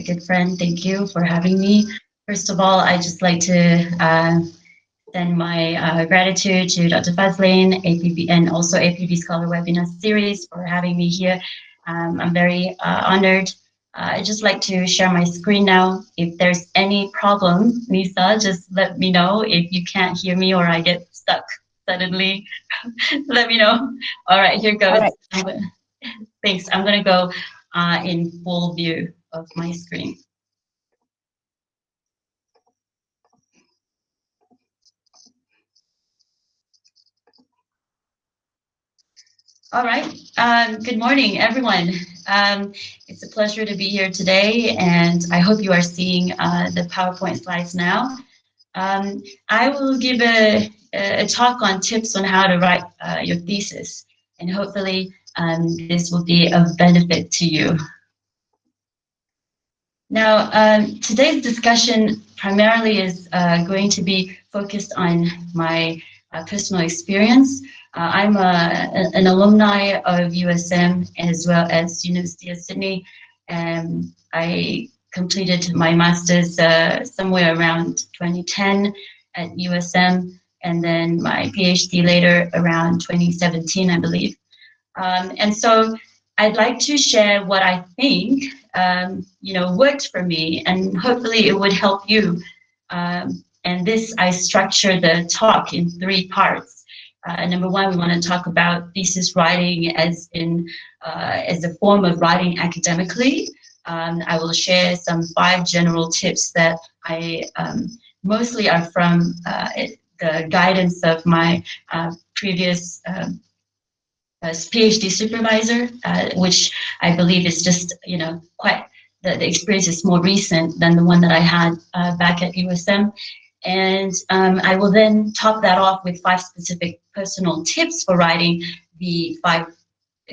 good friend. Thank you for having me. First of all, I just like to send my gratitude to Dr. Fazlin, APB, and also APB Scholar Webinar Series for having me here. I'm very honored. I'd just like to share my screen now. If there's any problem, Lisa, just let me know. If you can't hear me or I get stuck suddenly, let me know. All right, here goes. Right. Thanks. I'm going to go in full view of my screen. All right. Good morning, everyone. It's a pleasure to be here today, and I hope you are seeing the PowerPoint slides now. I will give a talk on tips on how to write your thesis, and hopefully this will be of benefit to you. Now, today's discussion primarily is going to be focused on my personal experience. I'm an alumni of USM as well as University of Sydney, and I completed my master's somewhere around 2010 at USM, and then my PhD later around 2017, I believe. And so I'd like to share what I think worked for me, and hopefully it would help you. And this, I structure the talk in 3 parts. Number one, we want to talk about thesis writing as a form of writing academically. I will share some 5 general tips that I mostly are from the guidance of my previous PhD supervisor, which I believe is just, quite, the experience is more recent than the one that I had back at USM. And I will then top that off with 5 specific personal tips for writing the 5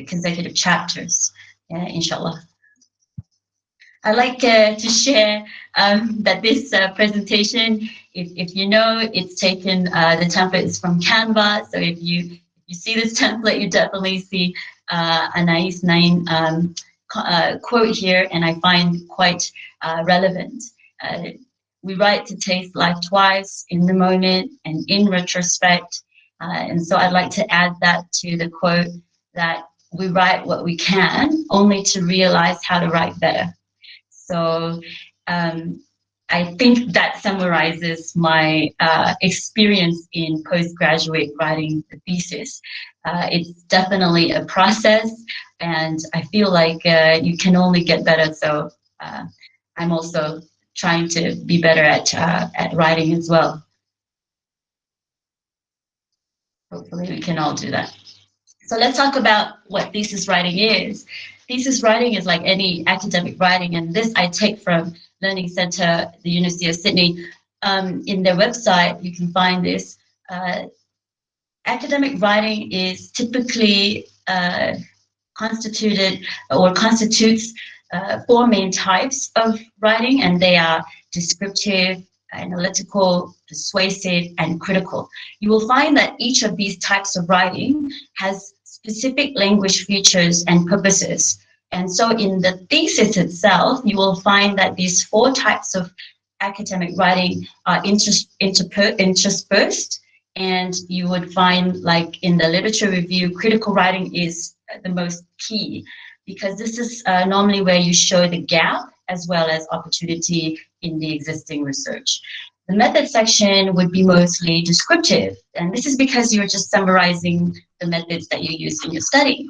consecutive chapters, inshallah. I'd like to share that this presentation, if you know, it's taken, the template is from Canva. So if you see this template, you definitely see a nice quote here, and I find quite relevant. We write to taste life twice, in the moment and in retrospect. And so I'd like to add that to the quote, that we write what we can, only to realize how to write better. So I think that summarizes my experience in postgraduate writing the thesis. It's definitely a process, and I feel like you can only get better. So I'm also trying to be better at writing as well. Hopefully we can all do that. So let's talk about what thesis writing is. Thesis writing is like any academic writing, and this I take from Learning Center, the University of Sydney. In their website, you can find this. Academic writing is typically constitutes 4 main types of writing, and they are descriptive, analytical, persuasive, and critical. You will find that each of these types of writing has specific language features and purposes. And so in the thesis itself, you will find that these 4 types of academic writing are interspersed, and you would find, like in the literature review, critical writing is the most key, because this is normally where you show the gap as well as opportunity in the existing research. The method section would be mostly descriptive, and this is because you're just summarizing the methods that you use in your study.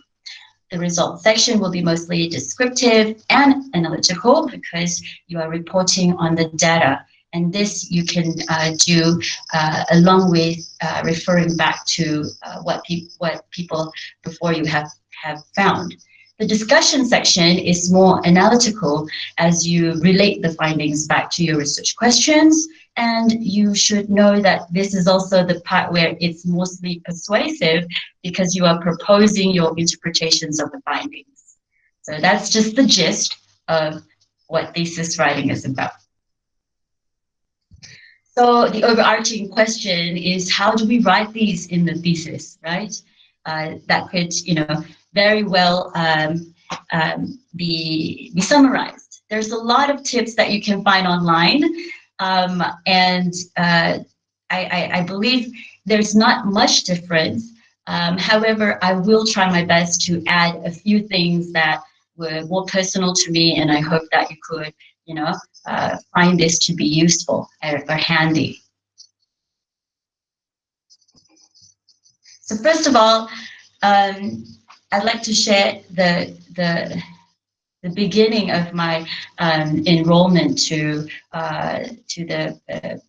The results section will be mostly descriptive and analytical, because you are reporting on the data, and this you can do along with referring back to what people before you have found. The discussion section is more analytical, as you relate the findings back to your research questions, and you should know that this is also the part where it's mostly persuasive, because you are proposing your interpretations of the findings. So that's just the gist of what thesis writing is about. So the overarching question is, how do we write these in the thesis, right? That could, very well be summarized. there's a lot of tips that you can find online, and I believe there's not much difference. However, I will try my best to add a few things that were more personal to me, and I hope that you could, find this to be useful or handy. So first of all, I'd like to share the beginning of my enrollment to the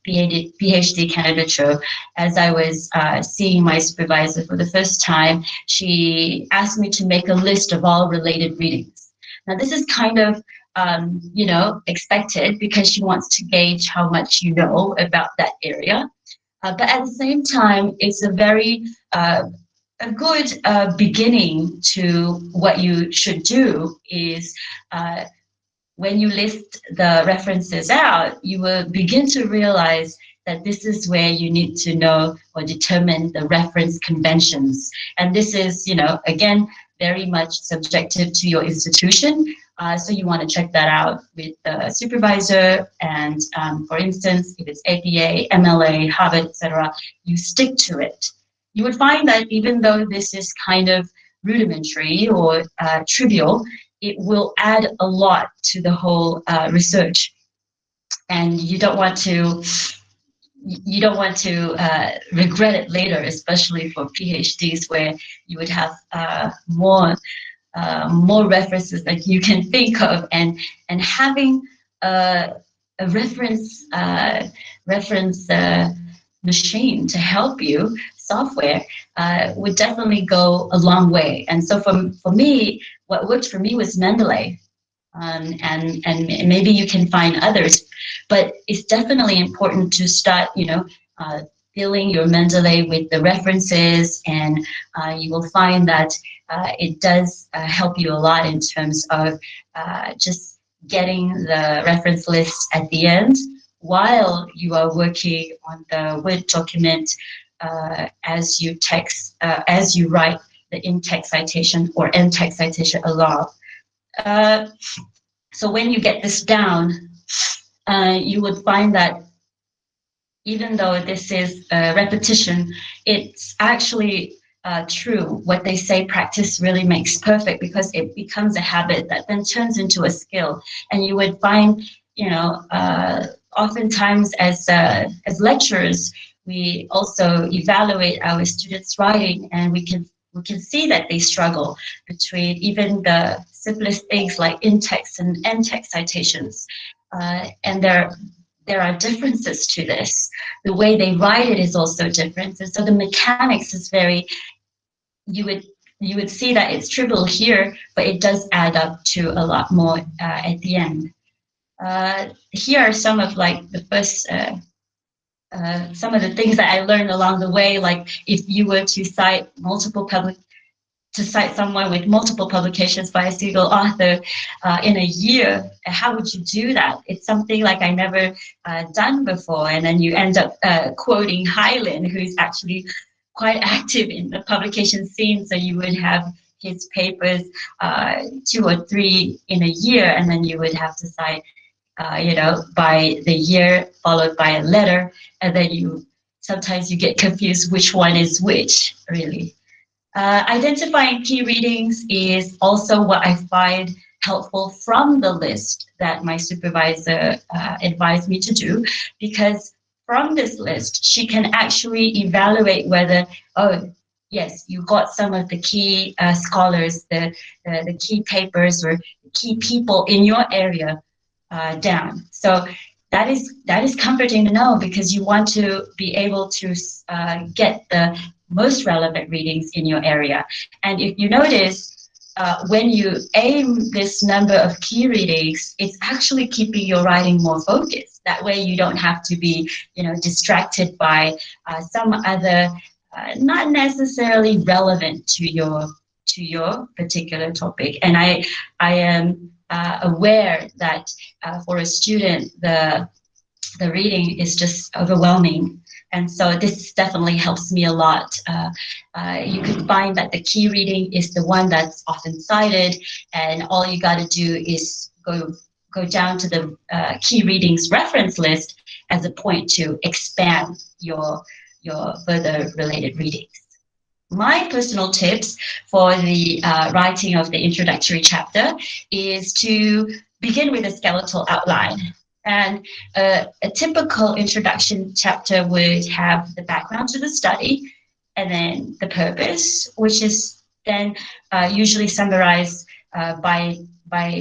PhD candidature. As I was seeing my supervisor for the first time, she asked me to make a list of all related readings. Now this is kind of expected, because she wants to gauge how much you know about that area. But at the same time, it's a very a good beginning to what you should do is, when you list the references out, you will begin to realize that this is where you need to know or determine the reference conventions. And this is, again, very much subjective to your institution. So you want to check that out with the supervisor. And for instance, if it's APA, MLA, Harvard, etc., you stick to it. You would find that even though this is kind of rudimentary or trivial, it will add a lot to the whole research. And you don't want to regret it later, especially for PhDs, where you would have more references that you can think of, and having a reference machine to help you, software, would definitely go a long way. And so for me, what worked for me was Mendeley. And maybe you can find others, but it's definitely important to start, filling your Mendeley with the references, and you will find that it does help you a lot in terms of just getting the reference list at the end while you are working on the Word document, as you write the in-text citation or end-text citation along. So when you get this down, you would find that even though this is repetition, it's actually true. What they say, practice really makes perfect, because it becomes a habit that then turns into a skill. And you would find, oftentimes as lecturers, we also evaluate our students' writing, and we can see that they struggle between even the simplest things like in-text and end-text citations, and there are differences to this. The way they write it is also different, and so the mechanics is very. You would see that it's trivial here, but it does add up to a lot more at the end. Here are some of the first. Some of the things that I learned along the way, like if you were to cite someone with multiple publications by a single author in a year, how would you do that? It's something like I never done before, and then you end up quoting Hyland, who's actually quite active in the publication scene. So you would have his papers 2 or 3 in a year, and then you would have to cite by the year followed by a letter, and then sometimes you get confused which one is which, really. Identifying key readings is also what I find helpful from the list that my supervisor advised me to do, because from this list, she can actually evaluate whether, oh, yes, you got some of the key scholars, the key papers or the key people in your area down. So that is comforting to know, because you want to be able to get the most relevant readings in your area. And if you notice, when you aim this number of key readings, it's actually keeping your writing more focused. That way you don't have to be, distracted by some other not necessarily relevant to your particular topic. And I am aware that for a student, the reading is just overwhelming. And so this definitely helps me a lot. You could find that the key reading is the one that's often cited, and all you got to do is go go down to the key readings reference list as a point to expand your further related readings. My personal tips for the writing of the introductory chapter is to begin with a skeletal outline. And a typical introduction chapter would have the background to the study, and then the purpose, which is then usually summarized by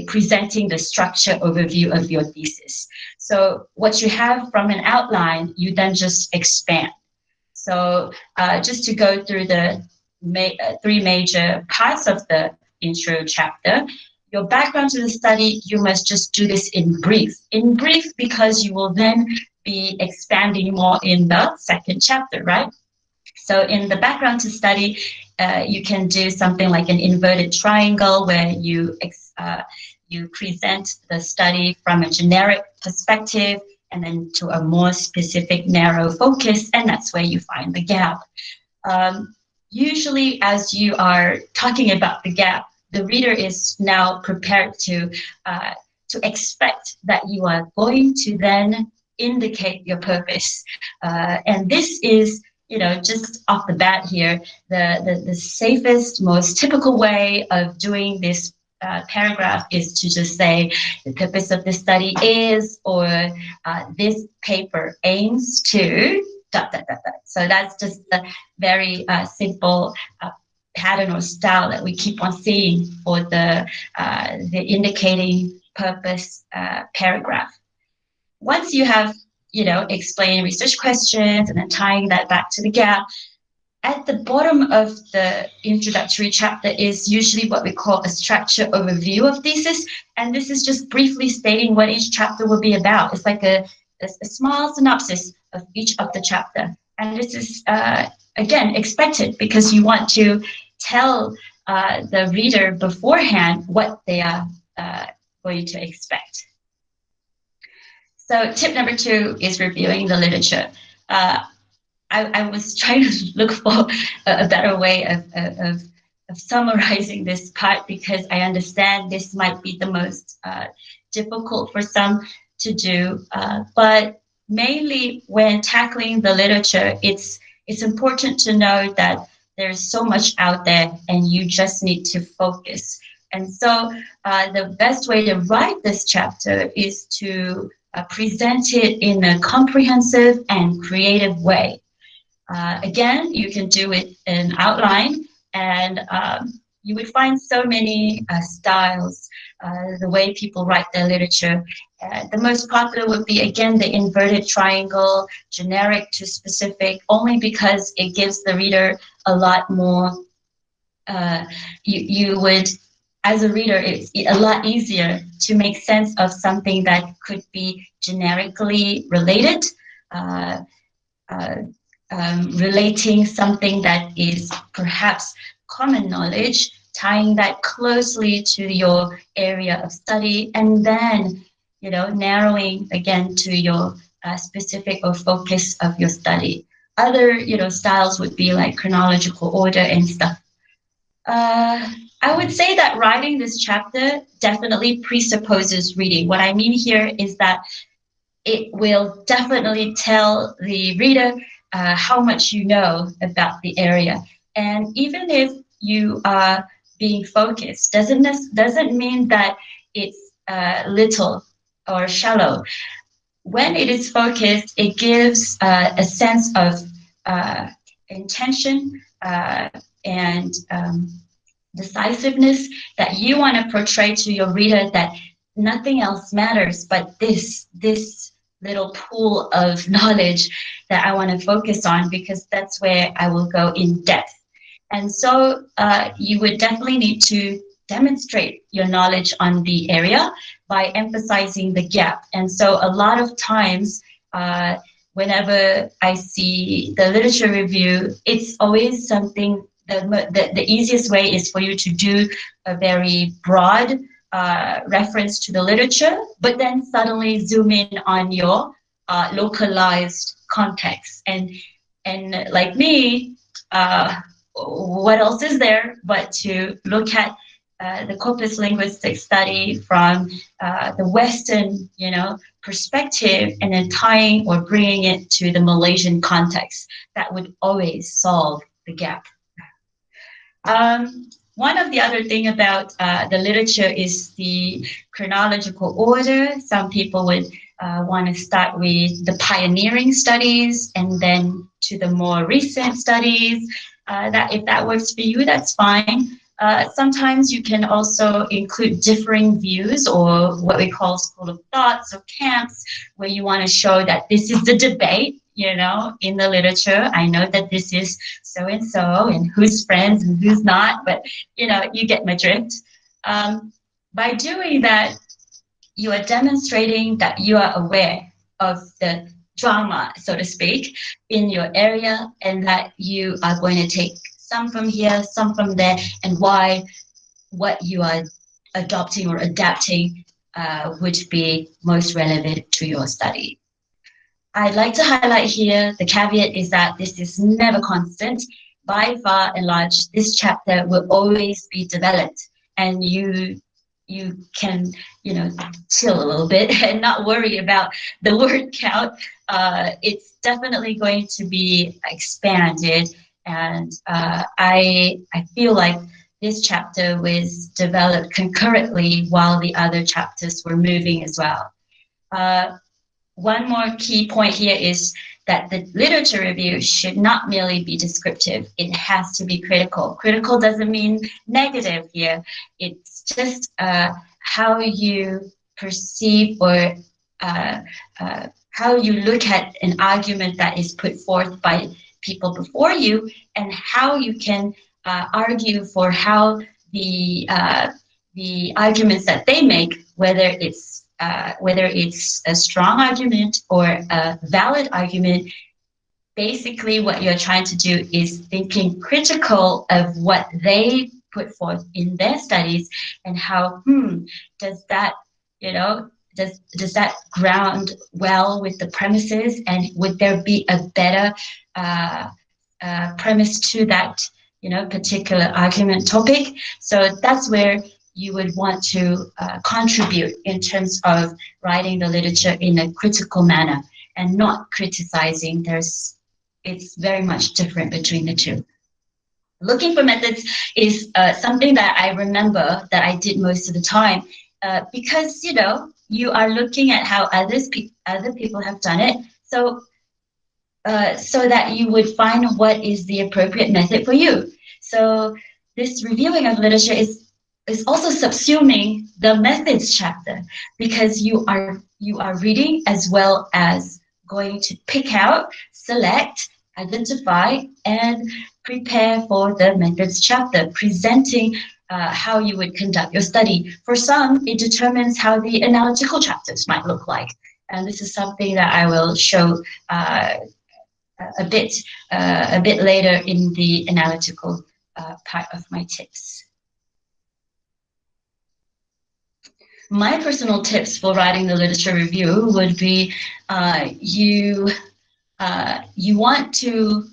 presenting the structure overview of your thesis. So what you have from an outline, you then just expand. So just to go through the three major parts of the intro chapter, your background to the study, you must just do this in brief. In brief, because you will then be expanding more in the second chapter, right? So in the background to study, you can do something like an inverted triangle where you present the study from a generic perspective and then to a more specific narrow focus, and that's where you find the gap. Usually as you are talking about the gap, the reader is now prepared to expect that you are going to then indicate your purpose. And this is, just off the bat here, the safest, most typical way of doing this paragraph is to just say the purpose of the study is, or this paper aims to, ... So that's just a very simple pattern or style that we keep on seeing for the indicating purpose paragraph. Once you have, explained research questions and then tying that back to the gap, at the bottom of the introductory chapter is usually what we call a structure overview of thesis. And this is just briefly stating what each chapter will be about. It's like a small synopsis of each of the chapter. And this is, again, expected because you want to tell the reader beforehand what they are going to expect. So tip number 2 is reviewing the literature. I was trying to look for a better way of summarizing this part because I understand this might be the most difficult for some to do. But mainly when tackling the literature, it's important to know that there's so much out there and you just need to focus. And so the best way to write this chapter is to present it in a comprehensive and creative way. Again, you can do it in outline, and you would find so many styles, the way people write their literature. The most popular would be, again, the inverted triangle, generic to specific, only because it gives the reader a lot more, you would, as a reader, it's a lot easier to make sense of something that could be generically related, relating something that is perhaps common knowledge, tying that closely to your area of study, and then, narrowing again to your specific or focus of your study. Other, styles would be like chronological order and stuff. I would say that writing this chapter definitely presupposes reading. What I mean here is that it will definitely tell the reader how much you know about the area. And even if you are being focused, doesn't mean that it's little or shallow. When it is focused, it gives a sense of intention and decisiveness that you want to portray to your reader, that nothing else matters but this little pool of knowledge that I want to focus on, because that's where I will go in depth. And so you would definitely need to demonstrate your knowledge on the area by emphasizing the gap. And so a lot of times, whenever I see the literature review, it's always something, the easiest way is for you to do a very broad reference to the literature, but then suddenly zoom in on your localized context. And like me, what else is there but to look at the corpus linguistics study from the Western, perspective, and then tying or bringing it to the Malaysian context. That would always solve the gap. One of the other thing about the literature is the chronological order. Some people would want to start with the pioneering studies and then to the more recent studies. That if that works for you, that's fine. Sometimes you can also include differing views, or what we call school of thoughts or camps, where you want to show that this is the debate, in the literature. I know that this is so and so, and who's friends and who's not, but you get my drift. By doing that, you are demonstrating that you are aware of the drama, so to speak, in your area, and that you are going to take some from here, some from there, and why what you are adopting or adapting would be most relevant to your study. I'd like to highlight here, the caveat is that this is never constant. By far and large, this chapter will always be developed, and you can, chill a little bit and not worry about the word count. It's definitely going to be expanded, and I feel like this chapter was developed concurrently while the other chapters were moving as well. One more key point here is that the literature review should not merely be descriptive. It has to be critical. Critical doesn't mean negative here. It's just how you perceive or how you look at an argument that is put forth by people before you, and how you can argue for how the arguments that they make, whether it's a strong argument or a valid argument. Basically, what you're trying to do is thinking critical of what they put forth in their studies, and how does that does that ground well with the premises, and would there be a better premise to that particular argument topic. So that's where you would want to contribute in terms of writing the literature in a critical manner and not criticizing. It's very much different between the two. Looking for methods is something that I remember that I did most of the time, because you are looking at how other people have done it, so that you would find what is the appropriate method for you. So this reviewing of literature is also subsuming the methods chapter, because you are reading as well as going to pick out, select, identify, and prepare for the methods chapter, presenting how you would conduct your study. For some, it determines how the analytical chapters might look like. And this is something that I will show a bit later in the analytical part of my tips. My personal tips for writing the literature review would be you want to,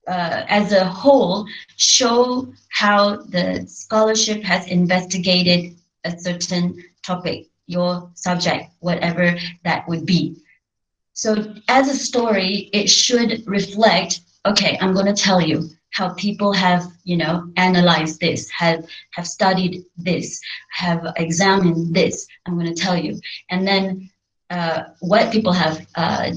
as a whole, show how the scholarship has investigated a certain topic, your subject, whatever that would be. So as a story, it should reflect, okay, I'm going to tell you how people have, analyzed this, have studied this, have examined this. I'm going to tell you. And then what people have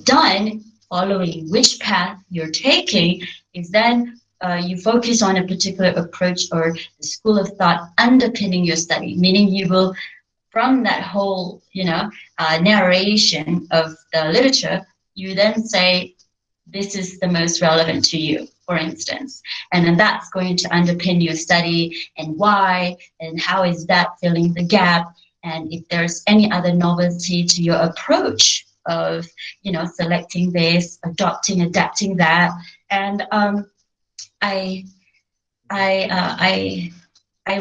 done, following which path you're taking, is then you focus on a particular approach or the school of thought underpinning your study, meaning you will, from that whole, narration of the literature, you then say, this is the most relevant to you, for instance. And then that's going to underpin your study, and why, and how is that filling the gap, and if there's any other novelty to your approach of, selecting this, adapting that. And I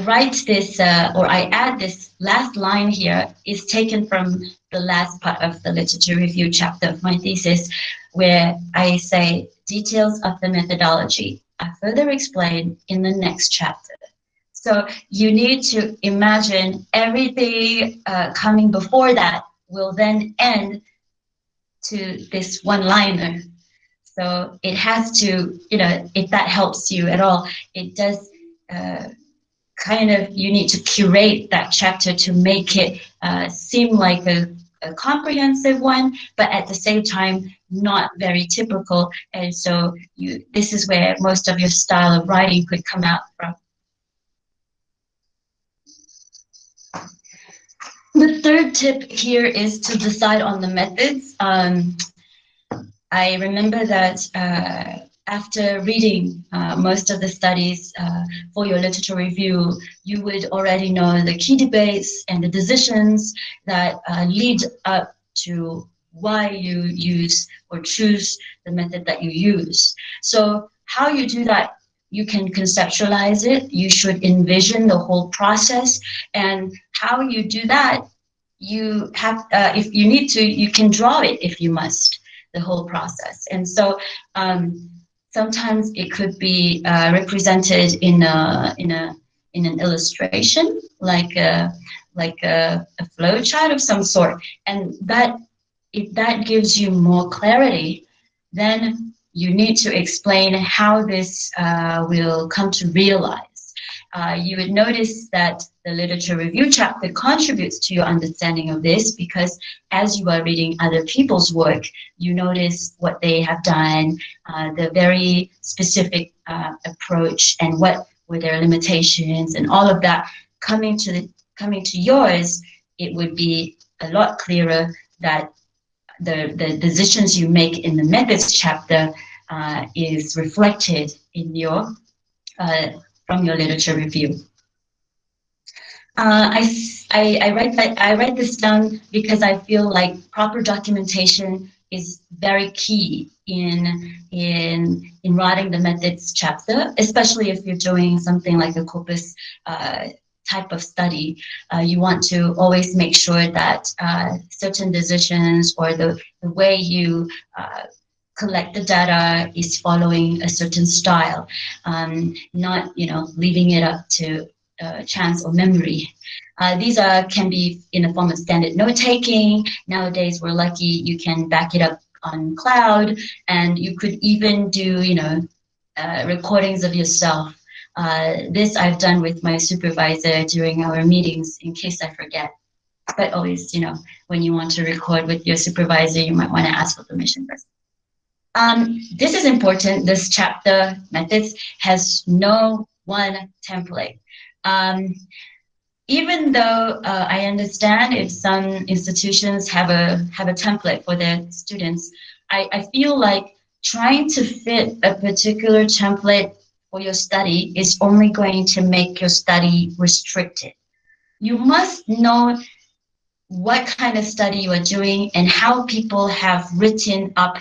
write this, or I add this last line here, is taken from the last part of the literature review chapter of my thesis, where I say, details of the methodology are further explained in the next chapter. So you need to imagine everything coming before that will then end to this one-liner. So it has to, if that helps you at all, it does kind of, you need to curate that chapter to make it seem like a comprehensive one, but at the same time, not very typical. And so this is where most of your style of writing could come out from. The third tip here is to decide on the methods. I remember that after reading most of the studies for your literature review, you would already know the key debates and the decisions that lead up to why you use or choose the method that you use. So how you do that, you can conceptualize it, you should envision the whole process, and how you do that, you have, if you need to, you can draw it if you must, the whole process. And so sometimes it could be represented in an illustration, like a flow chart of some sort, and that if that gives you more clarity, then you need to explain how this will come to realize. You would notice that the literature review chapter contributes to your understanding of this, because as you are reading other people's work, you notice what they have done, the very specific approach, and what were their limitations, and all of that coming to yours. It would be a lot clearer that the decisions you make in the methods chapter is reflected in your from your literature review. I write this down because I feel like proper documentation is very key in writing the methods chapter, especially if you're doing something like a corpus type of study. You want to always make sure that certain decisions or the way you collect the data is following a certain style, not leaving it up to chance or memory. These can be in the form of standard note taking. Nowadays, we're lucky you can back it up on cloud, and you could even do recordings of yourself. This I've done with my supervisor during our meetings in case I forget. But always, when you want to record with your supervisor, you might want to ask for permission first. This is important. This chapter, methods, has no one template. Even though I understand if some institutions have a template for their students, I feel like trying to fit a particular template for your study is only going to make your study restricted. You must know what kind of study you are doing and how people have written up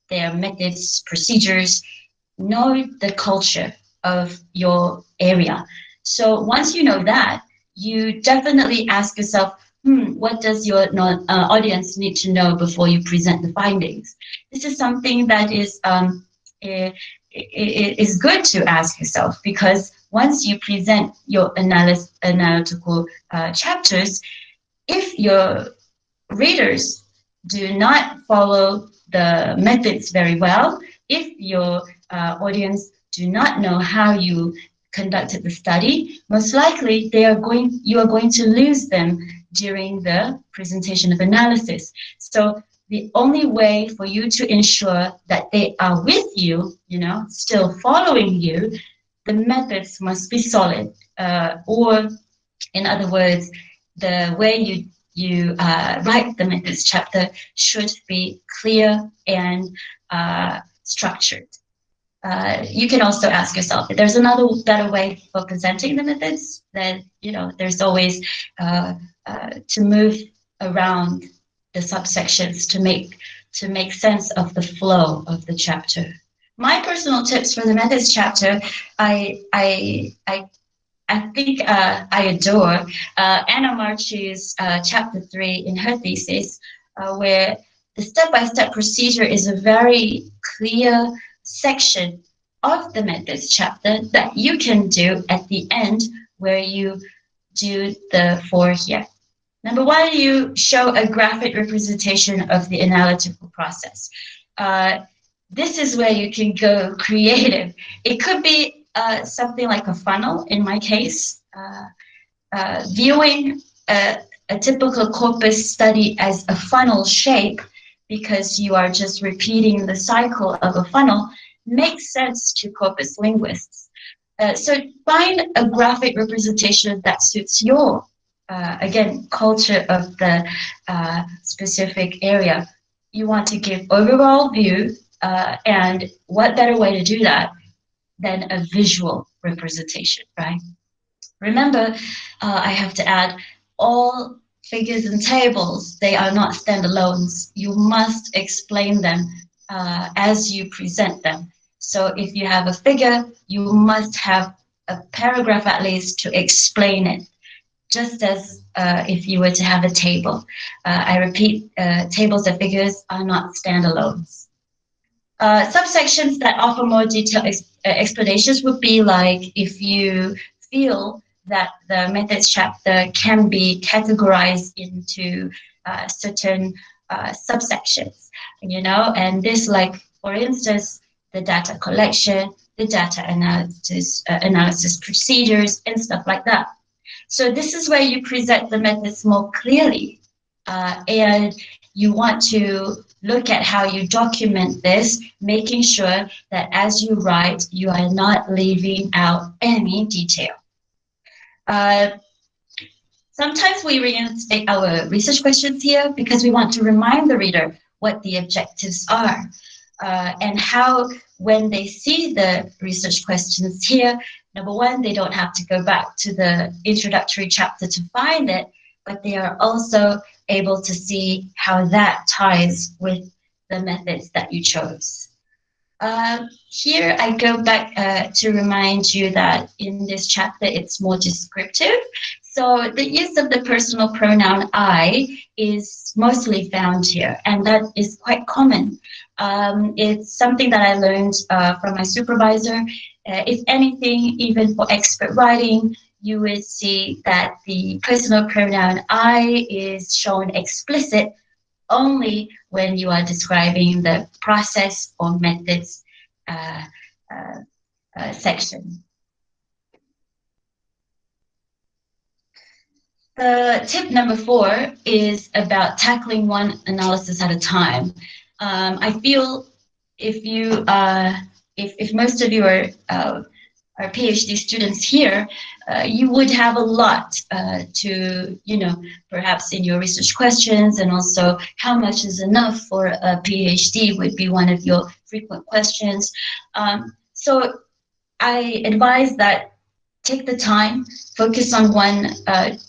their methods, procedures. Know the culture of your area. So once you know that, you definitely ask yourself, what does your audience need to know before you present the findings? This is something that is good to ask yourself, because once you present your analytical chapters, if your readers do not follow the methods very well, if your audience do not know how you conducted the study, most likely you are going to lose them during the presentation of analysis. So the only way for you to ensure that they are with you, still following you, the methods must be solid. Or in other words, the way you write the methods chapter should be clear and structured. You can also ask yourself if there's another better way for presenting the methods. Then there's always to move around the subsections to make sense of the flow of the chapter. My personal tips for the methods chapter, I think I adore Anna Marchi's chapter 3 in her thesis, where the step-by-step procedure is a very clear section of the methods chapter that you can do at the end where you do the 4 here. Number 1, you show a graphic representation of the analytical process. This is where you can go creative. It could be something like a funnel, in my case, viewing a typical corpus study as a funnel shape, because you are just repeating the cycle of a funnel, makes sense to corpus linguists. So find a graphic representation that suits your, again, culture of the specific area. You want to give overall view, and what better way to do that than a visual representation, right? Remember, I have to add, all figures and tables, they are not standalones. You must explain them as you present them. So if you have a figure, you must have a paragraph at least to explain it, just as if you were to have a table. I repeat, tables and figures are not standalones. Subsections that offer more detailed explanations would be like if you feel that the methods chapter can be categorized into certain subsections, and this, like, for instance, the data collection, the data analysis procedures, and stuff like that. So this is where you present the methods more clearly, and you want to look at how you document this, making sure that as you write, you are not leaving out any detail. Sometimes we reinstate our research questions here because we want to remind the reader what the objectives are, and how, when they see the research questions here, number 1, they don't have to go back to the introductory chapter to find it, but they are also able to see how that ties with the methods that you chose. Here I go back to remind you that in this chapter it's more descriptive. So the use of the personal pronoun I is mostly found here, and that is quite common. It's something that I learned from my supervisor. If anything, even for expert writing, you would see that the personal pronoun I is shown explicit only when you are describing the process or methods section. Tip number 4 is about tackling one analysis at a time. I feel if most of you are PhD students here, you would have a lot to, perhaps in your research questions, and also how much is enough for a PhD would be one of your frequent questions. So I advise that take the time, focus on one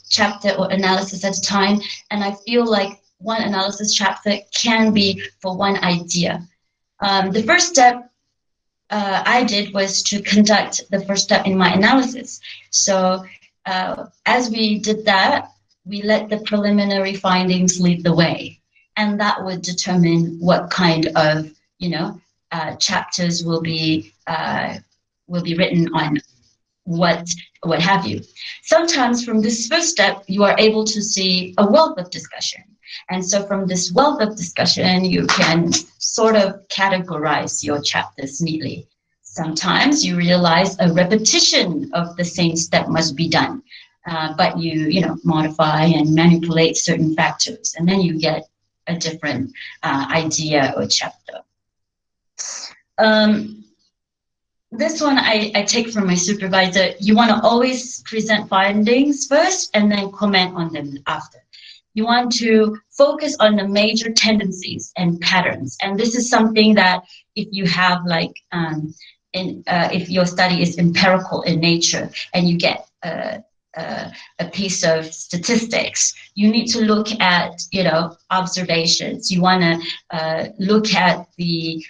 chapter or analysis at a time, and I feel like one analysis chapter can be for one idea. The first step I did was to conduct the first step in my analysis. So as we did that, we let the preliminary findings lead the way, and that would determine what kind of chapters will be written on what have you. Sometimes from this first step, you are able to see a wealth of discussion. And so from this wealth of discussion, you can sort of categorize your chapters neatly. Sometimes you realize a repetition of the same step must be done, but you modify and manipulate certain factors, and then you get a different idea or chapter. This one I take from my supervisor. You want to always present findings first and then comment on them after. You want to focus on the major tendencies and patterns. And this is something that if you have if your study is empirical in nature and you get a piece of statistics, you need to look at observations. You want to look at the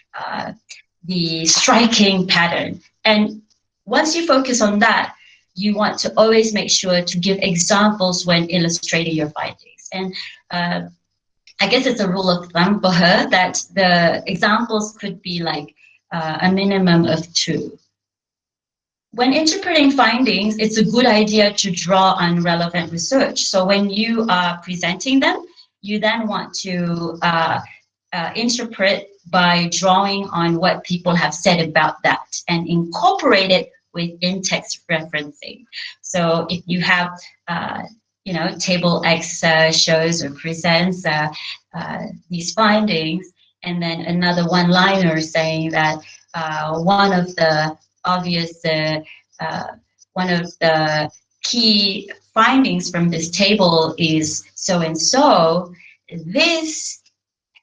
striking pattern. And once you focus on that, you want to always make sure to give examples when illustrating your findings. And I guess it's a rule of thumb for her that the examples could be like a minimum of 2. when interpreting findings, it's a good idea to draw on relevant research. So when you are presenting them, you then want to interpret by drawing on what people have said about that and incorporate it with in-text referencing. So if you have, table X shows or presents these findings, and then another one-liner saying that one of the obvious, one of the key findings from this table is so and so. This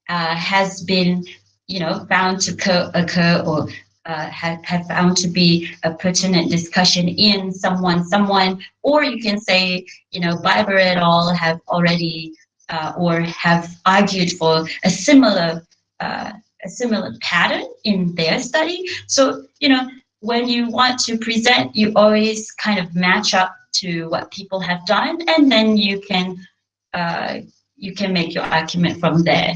has been, found to occur or have found to be a pertinent discussion in someone, or you can say, Biber et al. Have already or have argued for a similar pattern in their study. So, when you want to present, you always kind of match up to what people have done, and then you can make your argument from there.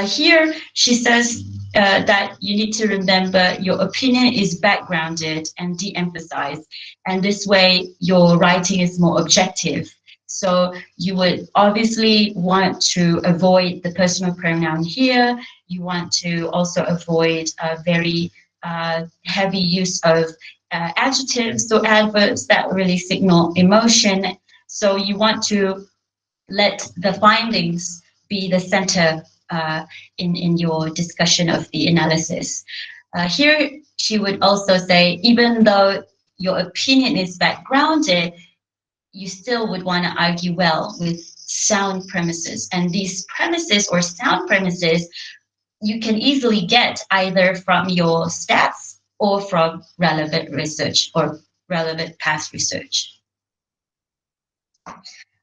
Here, she says that you need to remember your opinion is backgrounded and de-emphasized, and this way your writing is more objective. So you would obviously want to avoid the personal pronoun here. You want to also avoid a very heavy use of adjectives or adverbs that really signal emotion. So you want to let the findings be the center in your discussion of the analysis. Here, she would also say, even though your opinion is backgrounded, you still would want to argue well with sound premises. And these premises or sound premises, you can easily get either from your stats or from relevant research or relevant past research.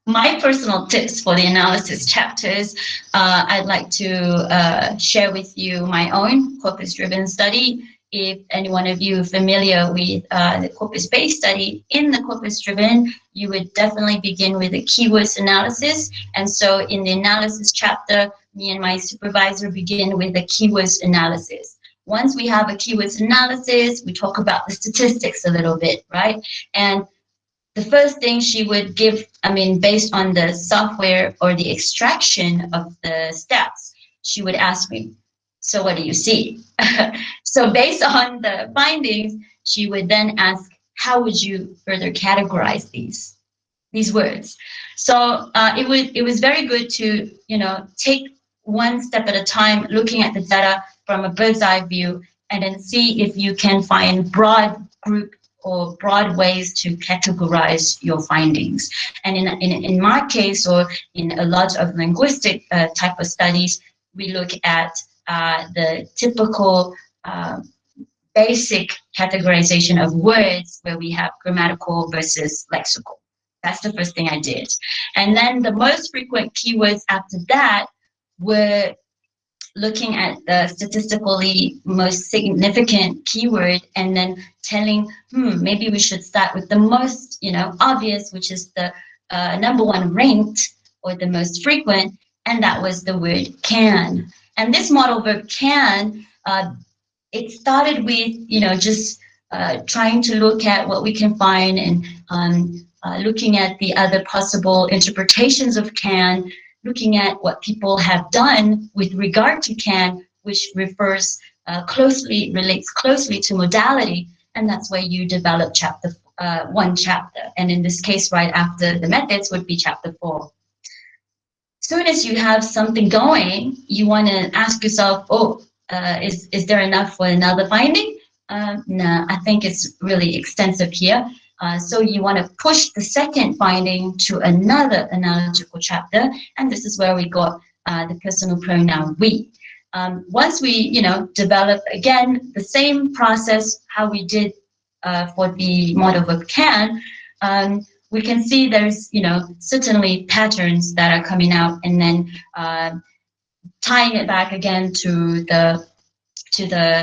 My personal tips for the analysis chapters, I'd like to share with you my own corpus-driven study. If any one of you are familiar with the corpus-based study, in the corpus-driven, you would definitely begin with a keywords analysis. And so in the analysis chapter, me and my supervisor begin with a keywords analysis. Once we have a keywords analysis, we talk about the statistics a little bit, right? And the first thing she would give, based on the software or the extraction of the stats, she would ask me, so what do you see? So based on the findings, she would then ask, how would you further categorize these words? So it was very good to, take one step at a time, looking at the data from a bird's eye view, and then see if you can find broad group or broad ways to categorize your findings. And in my case, or in a lot of linguistic type of studies, we look at the typical basic categorization of words where we have grammatical versus lexical. That's the first thing I did. And then the most frequent keywords after that were looking at the statistically most significant keyword and then telling, maybe we should start with the most, obvious, which is the number one ranked or the most frequent, and that was the word can. And this model verb can, it started with, just trying to look at what we can find and looking at the other possible interpretations of can, looking at what people have done with regard to can, which relates closely to modality, and that's where you develop one chapter. And in this case, right after the methods would be chapter 4. Soon as you have something going, you want to ask yourself, is there enough for another finding? No, I think it's really extensive here. So you want to push the second finding to another analogical chapter, and this is where we got the personal pronoun we. Once we, develop again the same process how we did for the model verb can, we can see there's, certainly patterns that are coming out, and then tying it back again to the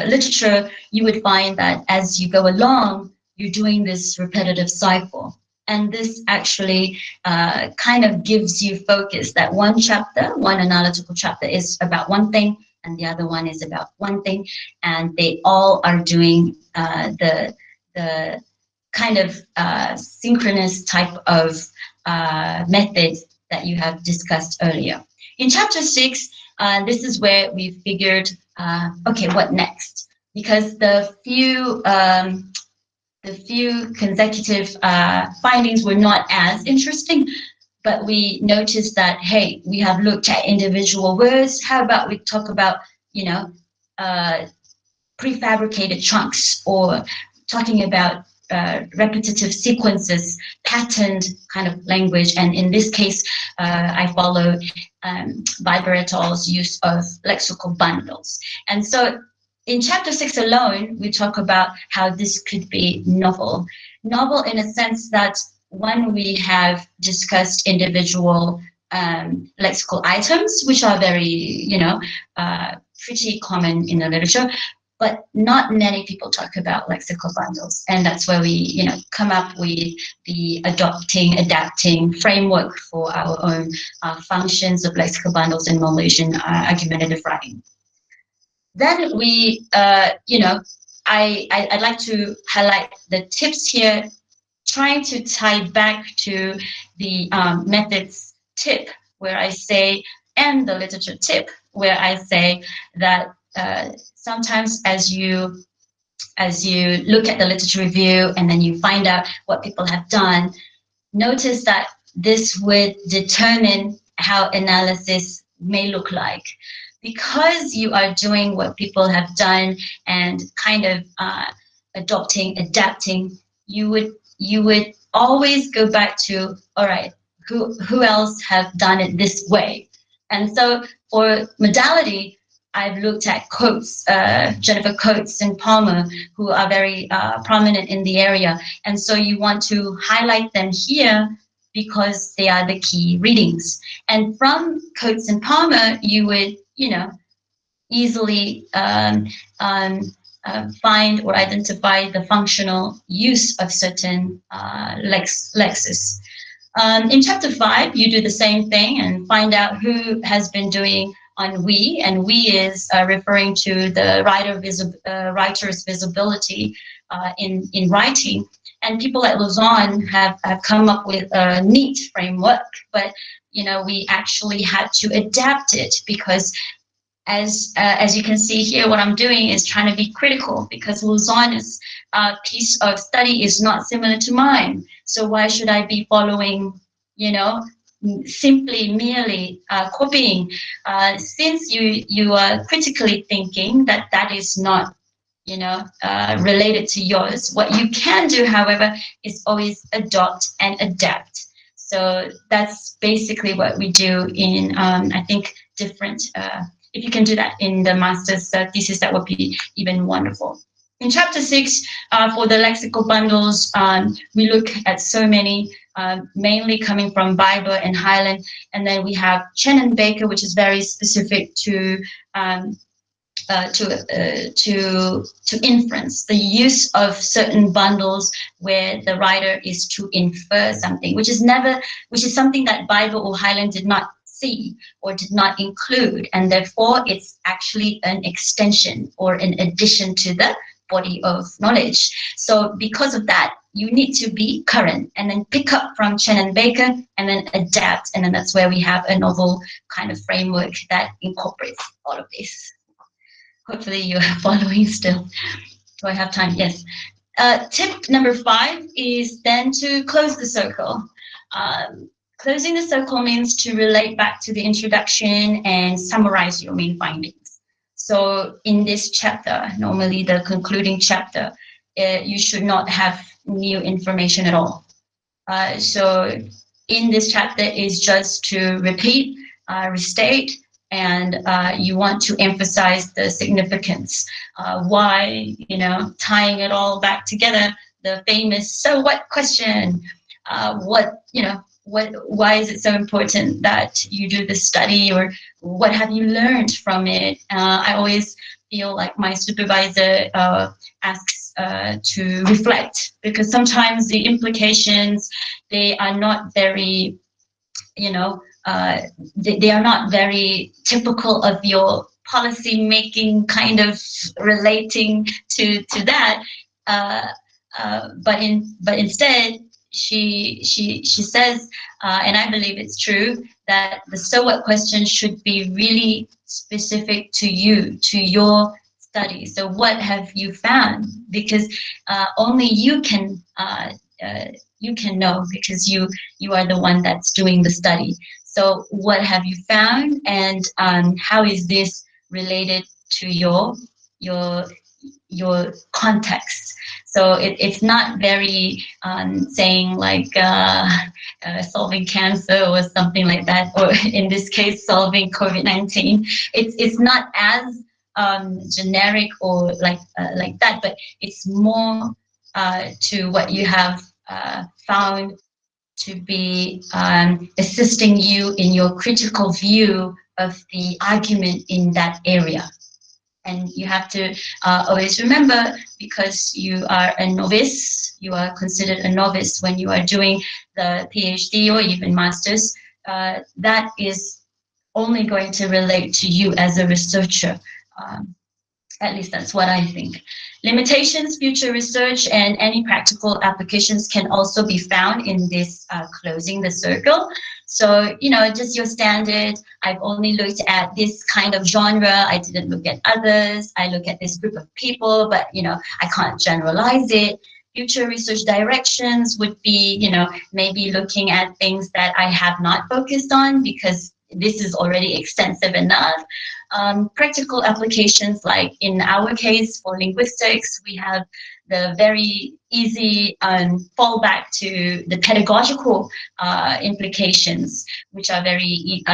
literature, you would find that as you go along, you're doing this repetitive cycle. And this actually kind of gives you focus that one analytical chapter is about one thing, and the other one is about one thing, and they all are doing the kind of synchronous type of method that you have discussed earlier. In chapter 6, this is where we figured, okay, what next? Because the few consecutive findings were not as interesting, but we noticed that, hey, we have looked at individual words. How about we talk about, prefabricated chunks, or talking about repetitive sequences, patterned kind of language. And in this case, I followed Biber et al.'s use of lexical bundles. And so in chapter 6 alone, we talk about how this could be novel. Novel in a sense that when we have discussed individual lexical items, which are very, pretty common in the literature, but not many people talk about lexical bundles. And that's where we, come up with the adapting framework for our own functions of lexical bundles in Malaysian argumentative writing. Then we, I'd like to highlight the tips here, trying to tie back to the methods tip, where I say, and the literature tip, where I say that sometimes as you look at the literature review and then you find out what people have done, notice that this would determine how analysis may look like. Because you are doing what people have done and kind of adapting, you would always go back to, all right, who else have done it this way? And so for modality, I've looked at Coates, Jennifer Coates and Palmer, who are very prominent in the area. And so you want to highlight them here because they are the key readings. And from Coates and Palmer, you would, easily find or identify the functional use of certain lexis. In chapter 5, you do the same thing and find out who has been doing on we, and we is referring to the writer's visibility in writing. And people at Lausanne have come up with a neat framework, but we actually had to adapt it because as you can see here, what I'm doing is trying to be critical, because Lausanne's piece of study is not similar to mine. So why should I be following, simply merely copying? Since you are critically thinking that is not, related to yours. What you can do, however, is always adopt and adapt. So that's basically what we do in, I think, different. If you can do that in the master's thesis, that would be even wonderful. In chapter 6, for the lexical bundles, we look at so many, mainly coming from Biber and Highland, and then we have Chen and Baker, which is very specific to inference, the use of certain bundles where the writer is to infer something, which is something that Biber or Highland did not see or did not include, and therefore it's actually an extension or an addition to the body of knowledge. So because of that, you need to be current and then pick up from Chen and Baker and then adapt, and then that's where we have a novel kind of framework that incorporates all of this. Hopefully you are following still. Do I have time? Yes. Tip number 5 is then to close the circle. Closing the circle means to relate back to the introduction and summarize your main findings. So in this chapter, normally the concluding chapter, you should not have new information at all. So in this chapter is just to repeat, restate, and you want to emphasize the significance. Why, tying it all back together, the famous "so what" question. Why is it so important that you do this study, or what have you learned from it? I always feel like my supervisor asks to reflect, because sometimes the implications, they are not very, they are not very typical of your policy making, kind of relating to that. but instead she says, and I believe it's true, that the so what question should be really specific to you, to your study. So what have you found? Because only you can know, because you are the one that's doing the study. So what have you found, and how is this related to your your context? So it's not very saying like solving cancer or something like that, or in this case solving COVID-19. It's not as generic or like that, but it's more to what you have found to be assisting you in your critical view of the argument in that area. And you have to always remember, because you are a novice, you are considered a novice when you are doing the PhD or even master's, that is only going to relate to you as a researcher. At least that's what I think. Limitations, future research, and any practical applications can also be found in this closing the circle. So, just your standard, I've only looked at this kind of genre, I didn't look at others, I look at this group of people, but, I can't generalize it. Future research directions would be, maybe looking at things that I have not focused on, because this is already extensive enough. Practical applications, like in our case for linguistics, we have the very easy fallback to the pedagogical implications, which are very,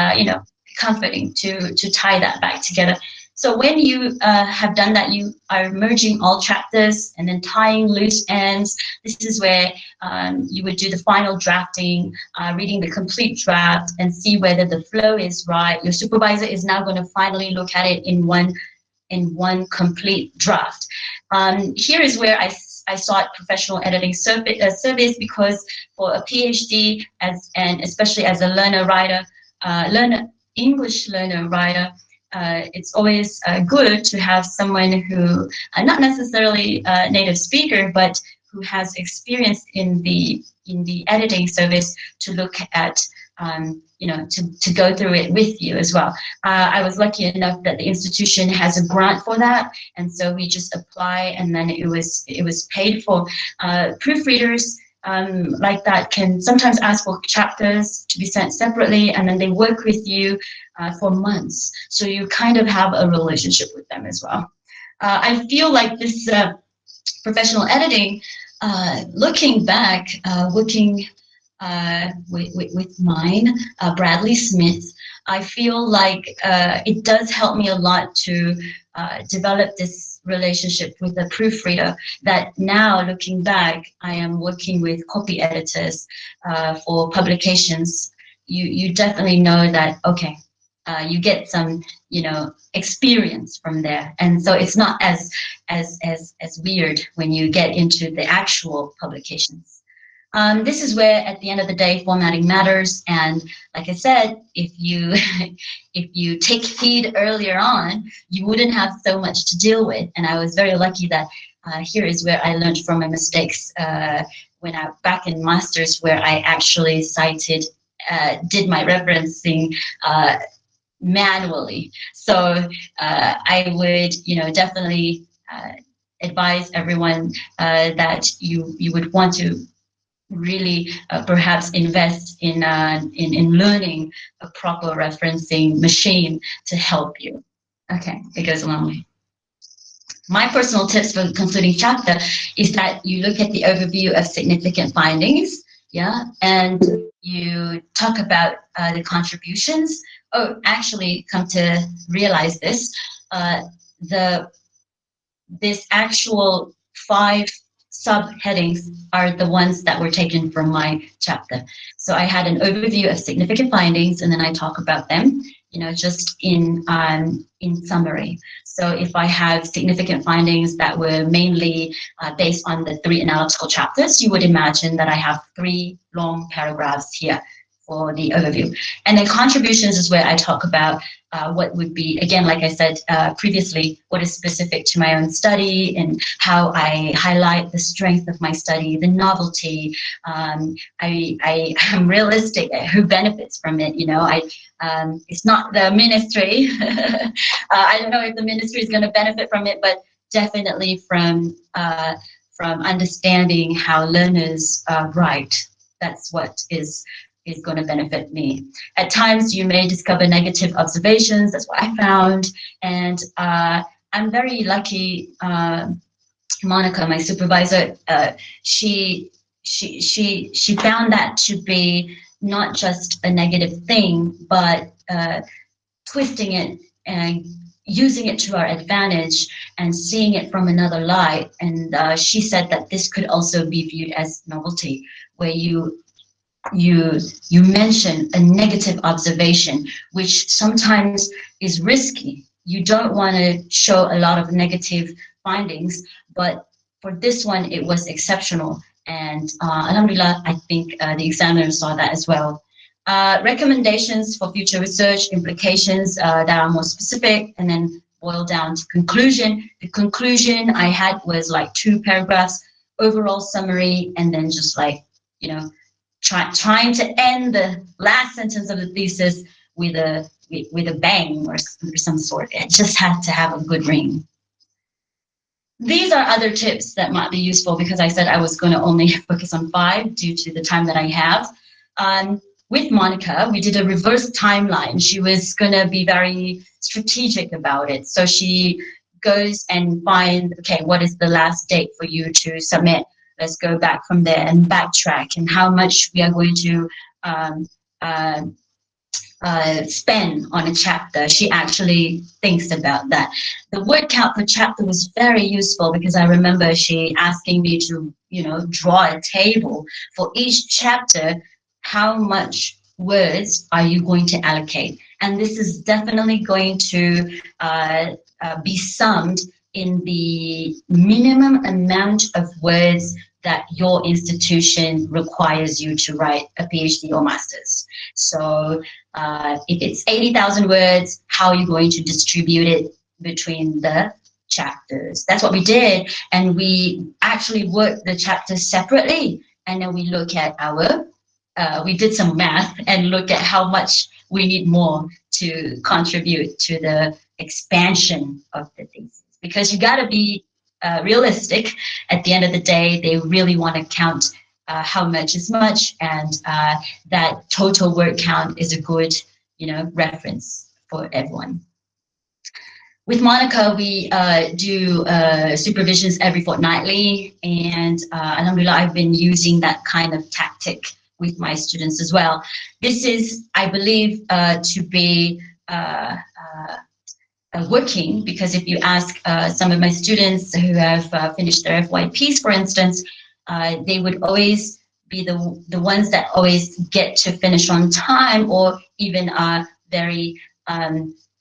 comforting to tie that back together. So when you have done that, you are merging all chapters and then tying loose ends. This is where you would do the final drafting, reading the complete draft and see whether the flow is right. Your supervisor is now going to finally look at it in one complete draft. Here is where I sought professional editing service, because for a PhD, and especially as a English learner writer, it's always good to have someone who, not necessarily a native speaker, but who has experience in the editing service to look at, to go through it with you as well. I was lucky enough that the institution has a grant for that, and so we just apply, and then it was paid for. Proofreaders like that can sometimes ask for chapters to be sent separately, and then they work with you for months. So you kind of have a relationship with them as well. I feel like this professional editing, looking back, working with mine, Bradley Smith, I feel like it does help me a lot to develop this relationship with the proofreader, that now looking back, I am working with copy editors for publications. You definitely know that, okay, you get some, experience from there. And so it's not as weird when you get into the actual publications. This is where, at the end of the day, formatting matters. And like I said, if you take heed earlier on, you wouldn't have so much to deal with. And I was very lucky that here is where I learned from my mistakes when I back in masters, where I actually did my referencing manually. So I would, definitely advise everyone that you would want to really perhaps invest in learning a proper referencing machine to help you. Okay, it goes a long way. My personal tips for the concluding chapter is that you look at the overview of significant findings, yeah, and you talk about the contributions. Oh, actually, come to realize this, this actual 5 subheadings are the ones that were taken from my chapter. So I had an overview of significant findings, and then I talk about them, just in summary. So if I have significant findings that were mainly based on the 3 analytical chapters, you would imagine that I have 3 long paragraphs here for the overview. And then contributions is where I talk about what would be, again, like I said previously, what is specific to my own study and how I highlight the strength of my study, the novelty. I am realistic at who benefits from it. You know, it's not the ministry. I don't know if the ministry is going to benefit from it, but definitely from understanding how learners write. That's what is going to benefit me. At times, you may discover negative observations. That's what I found, and I'm very lucky. Monica, my supervisor, she found that to be not just a negative thing, but twisting it and using it to our advantage and seeing it from another light. And she said that this could also be viewed as novelty, where you mention a negative observation, which sometimes is risky. You don't want to show a lot of negative findings, but for this one, it was exceptional. And alhamdulillah, I think the examiners saw that as well. Recommendations for future research, implications that are more specific, and then boil down to conclusion. The conclusion I had was like 2 paragraphs, overall summary, and then just like, you know, trying to end the last sentence of the thesis with a bang or some sort. It just had to have a good ring. These are other tips that might be useful, because I said I was going to only focus on 5 due to the time that I have. With Monica, we did a reverse timeline. She was going to be very strategic about it. So she goes and finds, okay, what is the last date for you to submit? Let's go back from there and backtrack, and how much we are going to spend on a chapter. She actually thinks about that. The word count per chapter was very useful, because I remember she asking me to, you know, draw a table for each chapter. How much words are you going to allocate? And this is definitely going to be summed in the minimum amount of words that your institution requires you to write a PhD or master's. So if it's 80,000 words, how are you going to distribute it between the chapters? That's what we did. And we actually worked the chapters separately. And then we look at we did some math and look at how much we need more to contribute to the expansion of the thesis. Because you got to be realistic. At the end of the day, they really want to count how much is much, and that total word count is a good, you know, reference for everyone. With Monica, we do supervisions every fortnightly, and alhamdulillah, I've been using that kind of tactic with my students as well. This is, I believe, to be working, because if you ask some of my students who have finished their FYPs, for instance, they would always be the ones that always get to finish on time, or even are very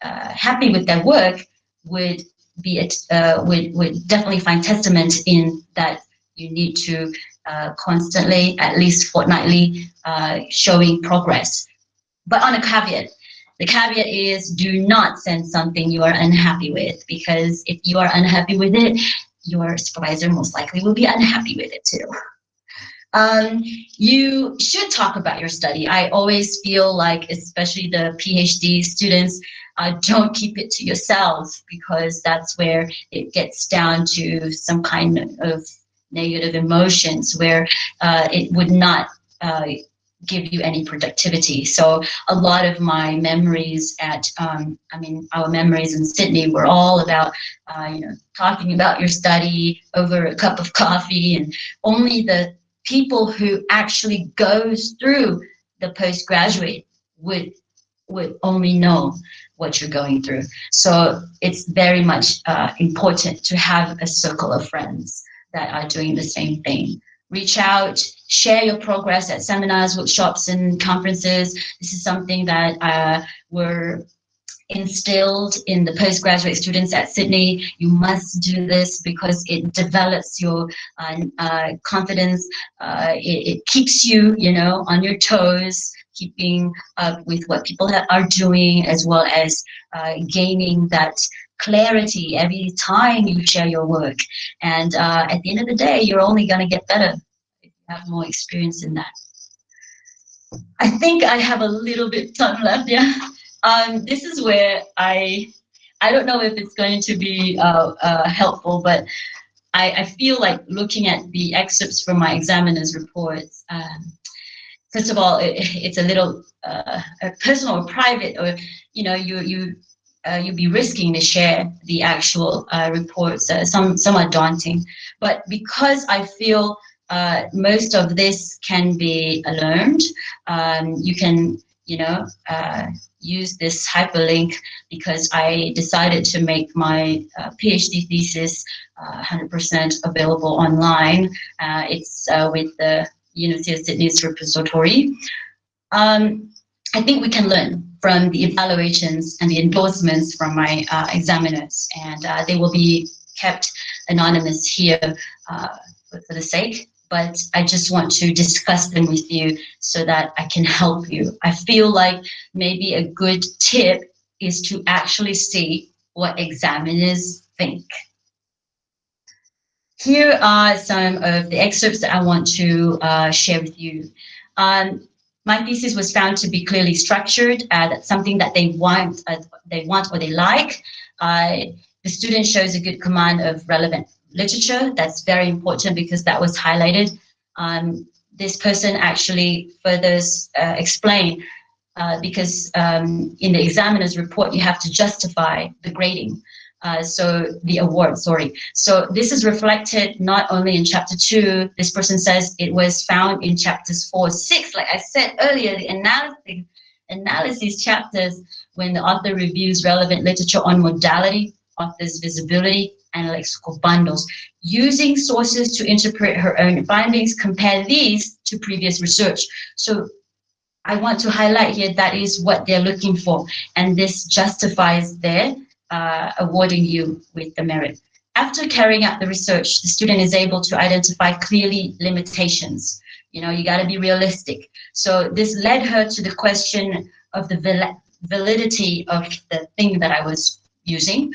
happy with their work, would definitely find testament in that you need to constantly, at least fortnightly, showing progress. But on a caveat, the caveat is, do not send something you are unhappy with, because if you are unhappy with it, your supervisor most likely will be unhappy with it too. You should talk about your study. I always feel like, especially the PhD students, don't keep it to yourself, because that's where it gets down to some kind of negative emotions, where it would not give you any productivity. So a lot of my memories our memories in Sydney were all about, talking about your study over a cup of coffee, and only the people who actually goes through the postgraduate would only know what you're going through. So it's very much important to have a circle of friends that are doing the same thing. Reach out, share your progress at seminars, workshops, and conferences. This is something that were instilled in the postgraduate students at Sydney. You must do this because it develops your confidence. It keeps you, on your toes, keeping up with what people are doing, as well as gaining that clarity every time you share your work. And at the end of the day, you're only going to get better if you have more experience in that. I think I have a little bit time left. Yeah. This is where I don't know if it's going to be helpful, but I feel like looking at the excerpts from my examiner's reports. First of all, it's a little personal or private, or you'd be risking to share the actual reports. Some are daunting, but because I feel most of this can be learned, you can use this hyperlink, because I decided to make my PhD thesis 100% available online. It's with the University of Sydney's repository. I think we can learn from the evaluations and the endorsements from my examiners, and they will be kept anonymous here for the sake, but I just want to discuss them with you so that I can help you. I feel like maybe a good tip is to actually see what examiners think. Here are some of the excerpts that I want to share with you. My thesis was found to be clearly structured. That's something that they want or they like. The student shows a good command of relevant literature. That's very important, because that was highlighted. This person actually further explained, because in the examiner's report, you have to justify the grading. So the award, sorry. So this is reflected not only in chapter 2, this person says it was found in chapters 4, 6, like I said earlier, the analysis chapters, when the author reviews relevant literature on modality, author's visibility, and lexical bundles. Using sources to interpret her own findings, compare these to previous research. So I want to highlight here that is what they're looking for, and this justifies their awarding you with the merit. After carrying out the research, the student is able to identify clearly limitations. You got to be realistic. So this led her to the question of the validity of the thing that I was using.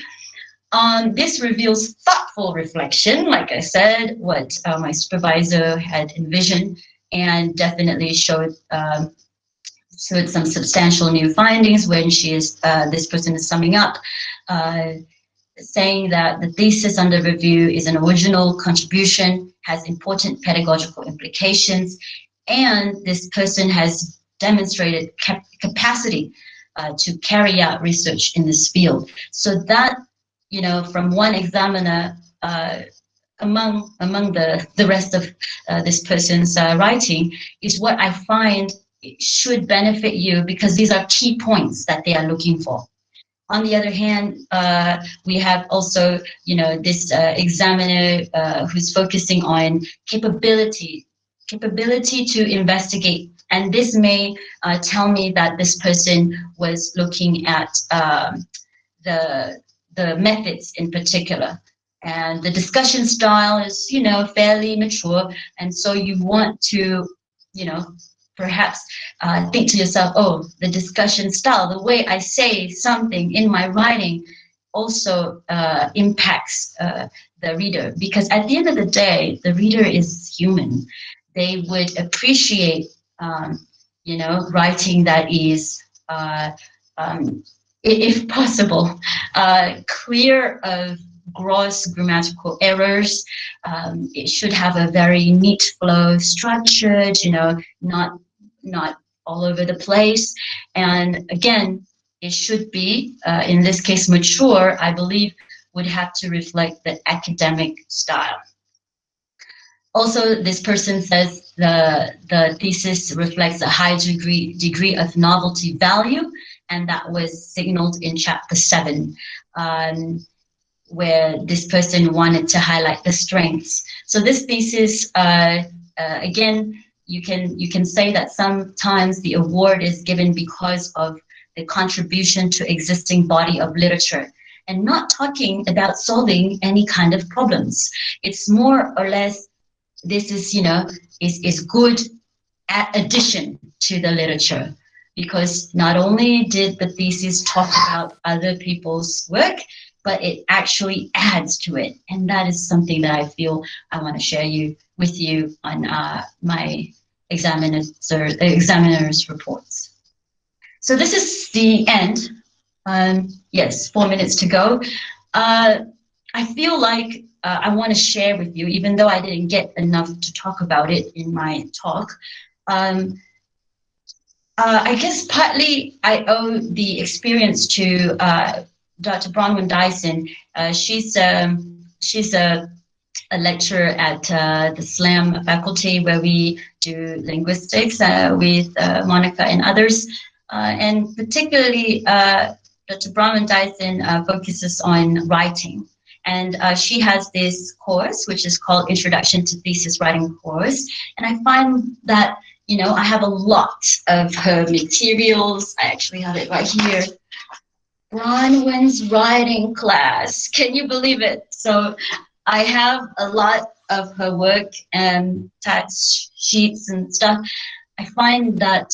This reveals thoughtful reflection, like I said, what my supervisor had envisioned, and definitely showed some substantial new findings when this person is summing up, saying that the thesis under review is an original contribution, has important pedagogical implications, and this person has demonstrated capacity to carry out research in this field. So that, from one examiner, among the rest of this person's writing, is what I find should benefit you, because these are key points that they are looking for. On the other hand, we have also, this examiner who's focusing on capability to investigate. And this may tell me that this person was looking at the methods in particular. And the discussion style is, fairly mature. And so you want to, perhaps think to yourself, oh, the discussion style, the way I say something in my writing also impacts the reader. Because at the end of the day, the reader is human. They would appreciate, writing that is, if possible, clear of gross grammatical errors. It should have a very neat flow, structured, not all over the place. And again, it should be, in this case, mature, I believe, would have to reflect the academic style. Also, this person says the thesis reflects a high degree of novelty value, and that was signaled in chapter 7, where this person wanted to highlight the strengths. So this thesis, again, you can say that sometimes the award is given because of the contribution to existing body of literature, and not talking about solving any kind of problems. It's more or less, this is, is good addition to the literature, because not only did the thesis talk about other people's work, but it actually adds to it. And that is something that I feel I want to share with you on my examiner's reports. So this is the end. Yes, 4 minutes to go. I feel like I want to share with you, even though I didn't get enough to talk about it in my talk. I guess partly I owe the experience to Dr. Bronwyn Dyson. She's a lecturer at the SLAM faculty, where we do linguistics with Monica and others. And particularly, Dr. Bronwyn Dyson focuses on writing. And she has this course, which is called Introduction to Thesis Writing course. And I find that, you know, I have a lot of her materials. I actually have it right here. Bronwyn's writing class. Can you believe it? So I have a lot of her work and text sheets and stuff. I find that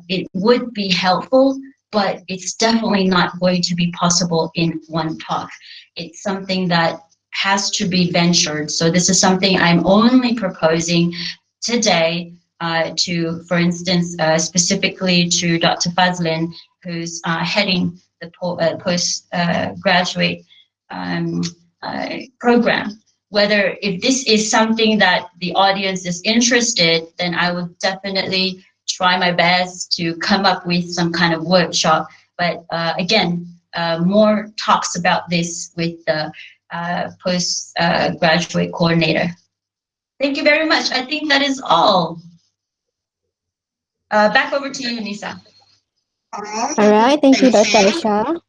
it would be helpful, but it's definitely not going to be possible in one talk. It's something that has to be ventured. So this is something I'm only proposing today to, for instance, specifically to Dr. Fazlin, who's heading the postgraduate program. Whether if this is something that the audience is interested, then I would definitely try my best to come up with some kind of workshop. But again, more talks about this with the postgraduate coordinator. Thank you very much. I think that is all. Back over to you, Nisa. All right, thank you, Dr. Aisha.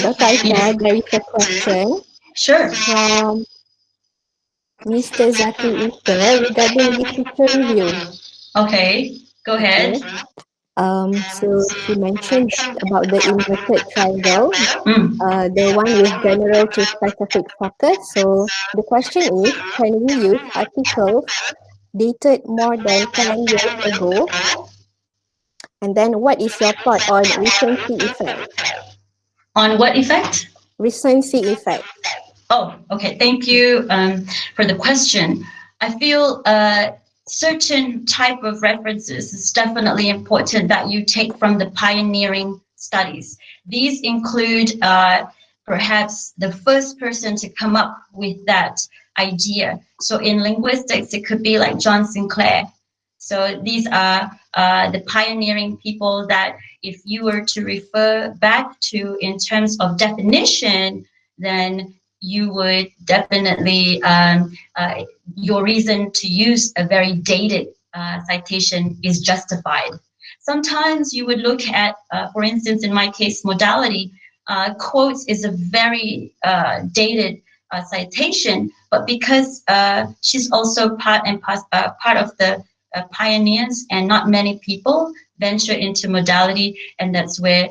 Dr. Aisha, there is a question. Sure. From Mr. Zaki Ika regarding literature review. Okay, go ahead. So she mentioned about the inverted triangle, the one with general to specific focus. So the question is, can we use articles dated more than 10 years ago? And then what is your thought on recency effect? On what effect? Recency effect. Oh, okay. Thank you for the question. I feel certain type of references is definitely important that you take from the pioneering studies. These include perhaps the first person to come up with that idea. So in linguistics, it could be like John Sinclair. So these are the pioneering people that if you were to refer back to in terms of definition, then you would definitely, your reason to use a very dated citation is justified. Sometimes you would look at, for instance, in my case, modality, quotes is a very dated citation, but because she's also part of the pioneers, and not many people venture into modality, and that's where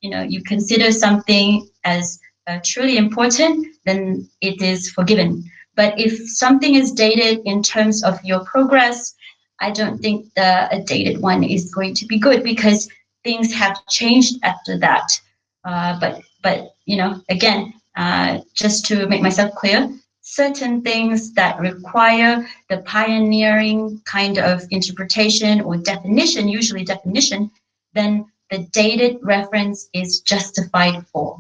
you consider something as truly important, then it is forgiven. But if something is dated in terms of your progress, I don't think a dated one is going to be good, because things have changed after that. But again, just to make myself clear, certain things that require the pioneering kind of interpretation or definition, usually definition, then the dated reference is justified for.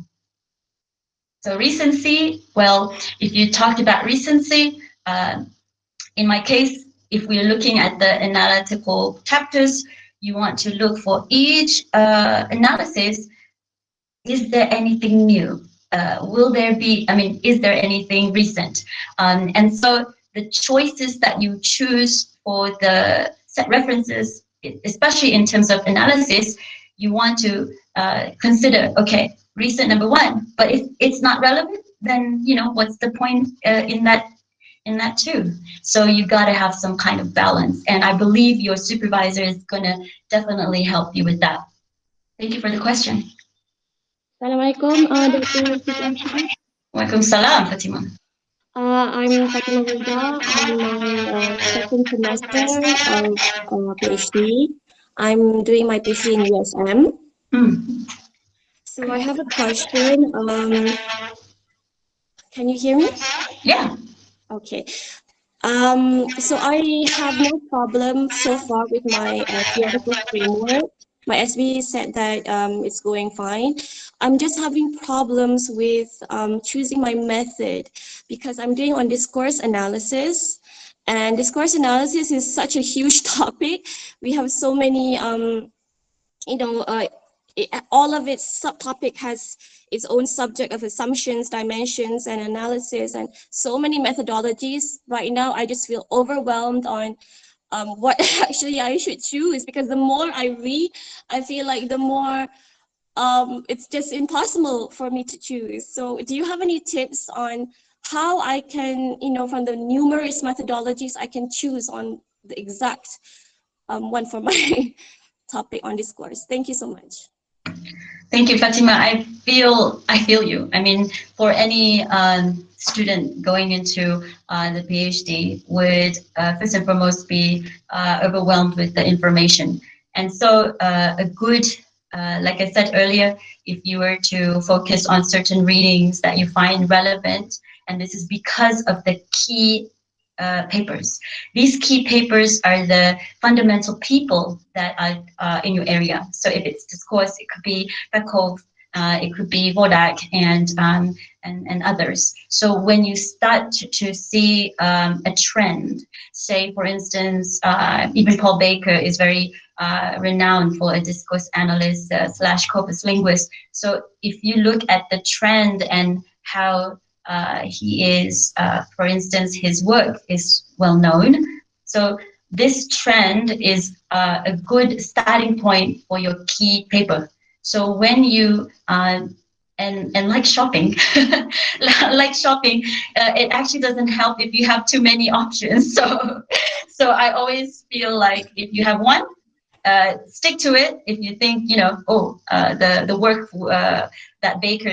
So recency, well, if you talked about recency, in my case, if we're looking at the analytical chapters, you want to look for each analysis. Is there anything new? Is there anything recent? And so the choices that you choose for the set references, especially in terms of analysis, you want to consider, okay, recent number one, but if it's not relevant, then what's the point in that too? So you got to have some kind of balance, and I believe your supervisor is going to definitely help you with that. Thank you for the question. Assalamualaikum, Dr. Fatima. Waalaikumsalam, Fatima. I'm Fatima Rida on my second semester of PhD. I'm doing my PhD in USM. Mm. So I have a question. Can you hear me? Yeah. Okay. So I have no problem so far with my theoretical framework. My SB said that it's going fine. I'm just having problems with choosing my method because I'm doing on discourse analysis, and discourse analysis is such a huge topic. We have so many you know, all of its subtopic has its own subject of assumptions, dimensions, and analysis, and so many methodologies. Right now, I just feel overwhelmed on what actually I should choose, because the more I read, I feel like the more it's just impossible for me to choose. So do you have any tips on how I can, from the numerous methodologies, I can choose on the exact one for my topic on this course? Thank you so much. Thank you, Fatima. I feel you. I mean, for any student going into the PhD would first and foremost be overwhelmed with the information. And so a good, like I said earlier, if you were to focus on certain readings that you find relevant, and this is because of the key papers. These key papers are the fundamental people that are in your area. So if it's discourse, it could be Bekov, it could be Vodak, and others. So when you start to see a trend, say for instance, even Paul Baker is very renowned for a discourse analyst slash corpus linguist. So if you look at the trend and how he is, for instance, his work is well known. So this trend is a good starting point for your key paper. So when you and like shopping, like shopping, it actually doesn't help if you have too many options. So I always feel like if you have one, stick to it. If you think, the work that Baker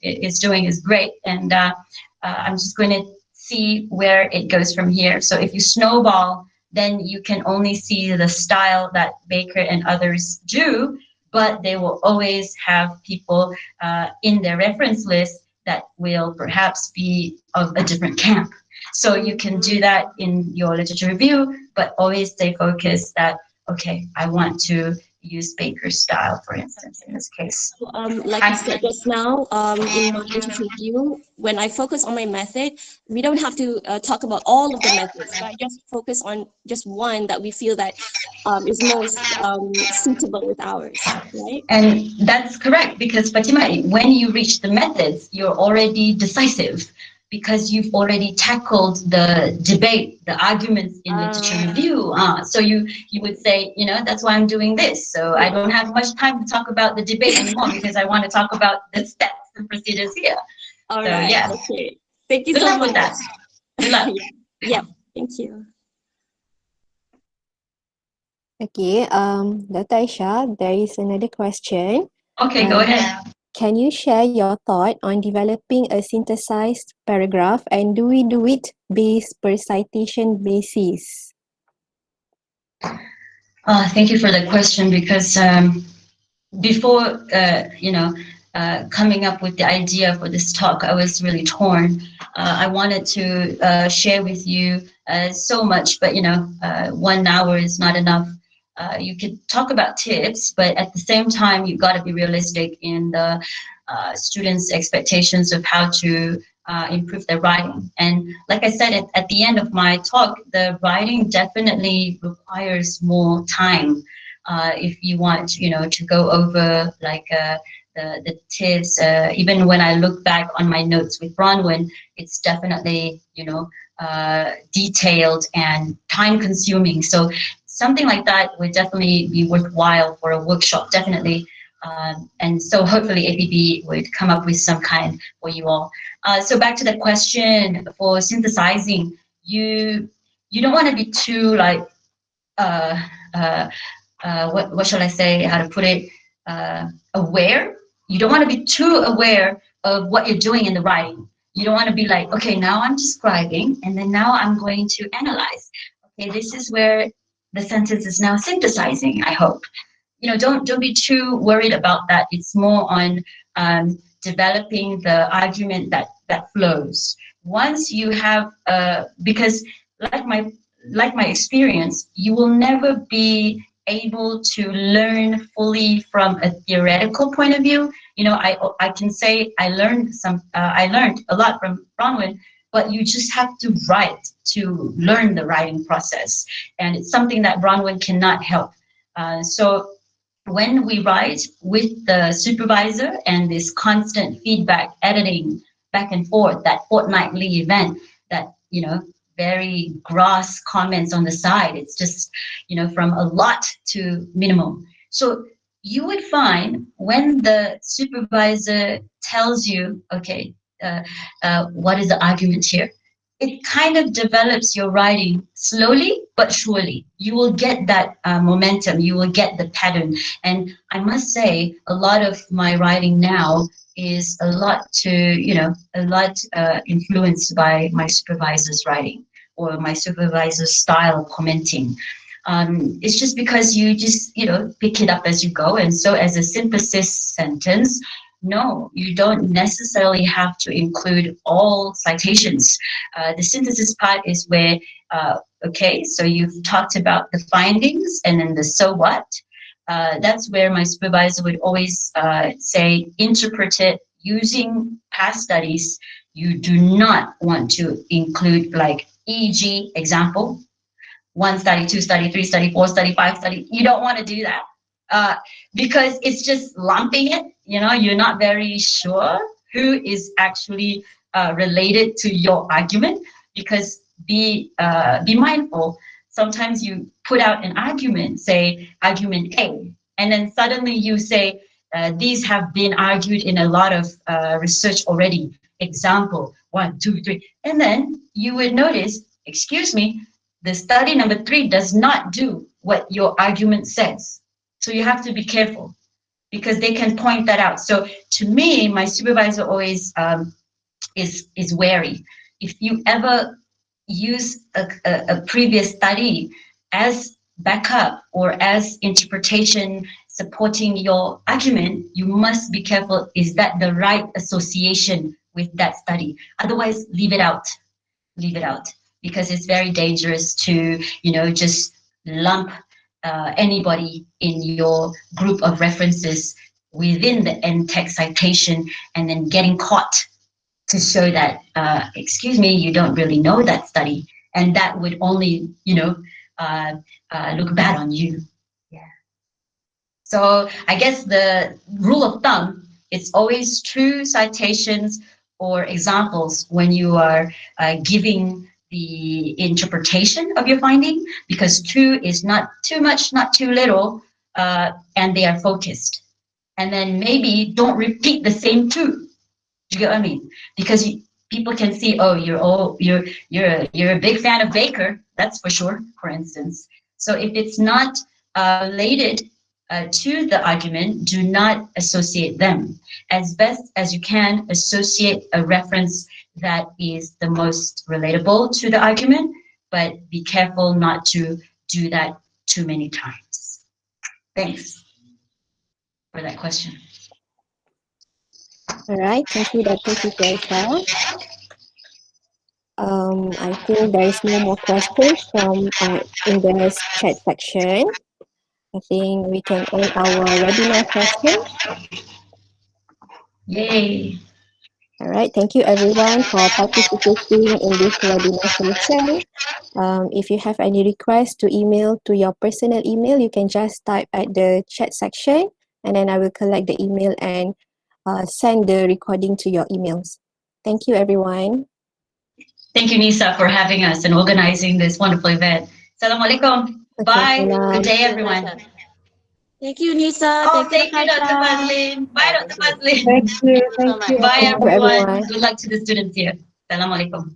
is doing is great, and I'm just going to see where it goes from here. So if you snowball, then you can only see the style that Baker and others do, but they will always have people in their reference list that will perhaps be of a different camp. So you can do that in your literature review, but always stay focused that, okay, I want to use Baker's style, for instance, in this case. So, like you said just now, in my literature review, when I focus on my method, we don't have to talk about all of the methods, right? Just focus on just one that we feel that is most suitable with ours, right? And that's correct, because Fatima, when you reach the methods, you're already decisive because you've already tackled the debate, the arguments in literature review. So you would say, that's why I'm doing this. So I don't have much time to talk about the debate anymore because I want to talk about the steps and procedures here. All So, right. yeah. Okay. Thank you Good so luck much. with that. Good luck. Yeah. Thank you. Okay, Dr. Aisha, there is another question. Okay, go ahead. Can you share your thought on developing a synthesized paragraph, and do we do it based per citation basis? Thank you for the question, because before coming up with the idea for this talk, I was really torn. I wanted to share with you so much, but 1 hour is not enough. You could talk about tips, but at the same time, you've got to be realistic in the students' expectations of how to improve their writing. And like I said at the end of my talk, the writing definitely requires more time. If you want, to go over like the tips. Even when I look back on my notes with Bronwyn, it's definitely, detailed and time consuming. So something like that would definitely be worthwhile for a workshop, definitely. And so hopefully APB would come up with some kind for you all. So back to the question for synthesizing, you don't want to be too like, what shall I say, how to put it, aware. You don't want to be too aware of what you're doing in the writing. You don't want to be like, okay, now I'm describing, and then now I'm going to analyze. Okay, this is where the sentence is now synthesizing, I hope. Don't be too worried about that. It's more on developing the argument that flows. Once you have, because like my experience, you will never be able to learn fully from a theoretical point of view. I can say I learned a lot from Bronwyn, but you just have to write to learn the writing process, and it's something that Bronwyn cannot help. So when we write with the supervisor and this constant feedback, editing back and forth, that fortnightly event, that very gross comments on the side, it's just from a lot to minimum. So you would find when the supervisor tells you, okay, what is the argument here, it kind of develops your writing slowly but surely. You will get that momentum, you will get the pattern. And I must say, a lot of my writing now is a lot influenced by my supervisor's writing or my supervisor's style of commenting. It's just because you just pick it up as you go. And so as a synthesis sentence, no, you don't necessarily have to include all citations. The synthesis part is where, okay, so you've talked about the findings and then the so what. That's where my supervisor would always say, interpret it using past studies. You do not want to include like, e.g., example, 1 study, 2 study, 3 study, 4 study, 5 study. You don't want to do that. Because it's just lumping it, you're not very sure who is actually related to your argument. Because be mindful, sometimes you put out an argument, say argument A, and then suddenly you say, these have been argued in a lot of research already. Example 1, 2, 3, and then you would notice, excuse me, the study number 3 does not do what your argument says. So you have to be careful because they can point that out. So to me, my supervisor always is wary. If you ever use a previous study as backup or as interpretation supporting your argument, you must be careful. Is that the right association with that study? Otherwise, leave it out. Leave it out, because it's very dangerous to just lump anybody in your group of references within the end text citation and then getting caught to show that, excuse me, you don't really know that study. And that would only, look bad on you. Yeah. So I guess the rule of thumb, it's always true citations or examples when you are giving the interpretation of your finding, because true is not too much, not too little, and they are focused. And then maybe don't repeat the same true. Do you get what I mean? Because people can see, oh, you're a big fan of Baker, that's for sure, for instance. So if it's not related to the argument, do not associate them. As best as you can, associate a reference that is the most relatable to the argument, but be careful not to do that too many times. Thanks for that question. All right, thank you, Dr. Sifresa. I think there is no more questions from in the chat section. I think we can end our webinar session. Yay! All right, thank you everyone for participating in this webinar session. If you have any requests to email to your personal email, you can just type at the chat section, and then I will collect the email and send the recording to your emails. Thank you everyone. Thank you, Nisa, for having us and organizing this wonderful event. Assalamualaikum. Bye. Good day, everyone. Thank you, Nisa. Oh, thank you, Dr. Fazlin. Bye, Dr. Fazlin. Thank you. Thank you. Bye, Thank you, everyone. everyone. Good luck to the students here. Assalamualaikum.